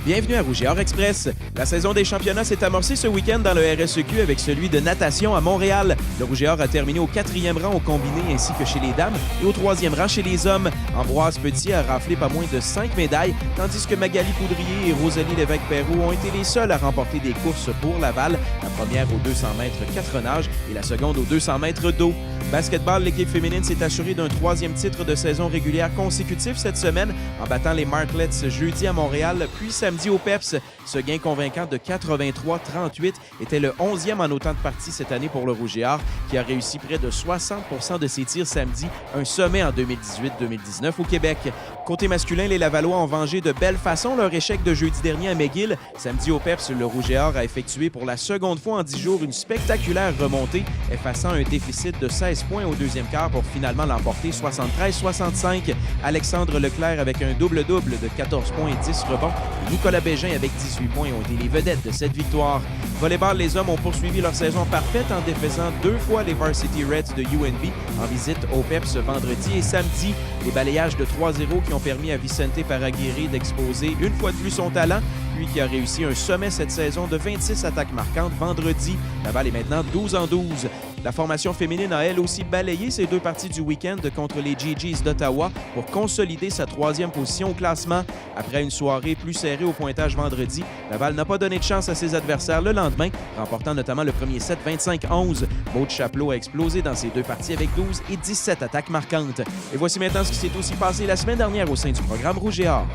Bienvenue à Rouge et Or Express. La saison des championnats s'est amorcée ce week-end dans le RSEQ avec celui de natation à Montréal. Le Rouge et Or a terminé au 4e rang au combiné ainsi que chez les dames et au 3e rang chez les hommes. Ambroise Petit a raflé pas moins de 5 médailles, tandis que Magali Poudrier et Rosalie Lévesque-Perrault ont été les seules à remporter des courses pour Laval, la première aux 200 mètres 4 nages et la seconde aux 200 mètres d'eau. Basketball, l'équipe féminine s'est assurée d'un 3e titre de saison régulière consécutif cette semaine en battant les Martlets jeudi à Montréal, puis samedi au PEPS. Ce gain convaincant de 83-38 était le 11e en autant de parties cette année pour le Rouge et Or, qui a réussi près de 60% de ses tirs samedi, un sommet en 2018-2019 au Québec. Côté masculin, les Lavallois ont vengé de belle façon leur échec de jeudi dernier à McGill. Samedi au PEPS, le Rouge et Or a effectué pour la seconde fois en 10 jours une spectaculaire remontée, effaçant un déficit de 16 points au deuxième quart pour finalement l'emporter 73-65. Alexandre Leclerc avec un double-double de 14 points et 10 rebonds. Et Nicolas Bégin avec 18 points ont été les vedettes de cette victoire. Volleyball, les hommes ont poursuivi leur saison parfaite en défaisant 2 fois les Varsity Reds de UNB en visite au PEPS vendredi et samedi. Les balayages de 3-0 qui ont permis à Vicente Paraguirre d'exposer une fois de plus son talent, lui qui a réussi un sommet cette saison de 26 attaques marquantes vendredi. Laval est maintenant 12-12. La formation féminine a elle aussi balayé ses 2 parties du week-end contre les GGs d'Ottawa pour consolider sa 3e position au classement. Après une soirée plus serrée au pointage vendredi, Laval n'a pas donné de chance à ses adversaires le lendemain, remportant notamment le premier set 25-11. Maud Chapelot a explosé dans ses 2 parties avec 12 et 17 attaques marquantes. Et voici maintenant ce qui s'est aussi passé la semaine dernière au sein du programme Rouge et Or.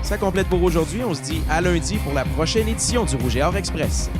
Ça complète pour aujourd'hui. On se dit à lundi pour la prochaine édition du Rouge et Or Express.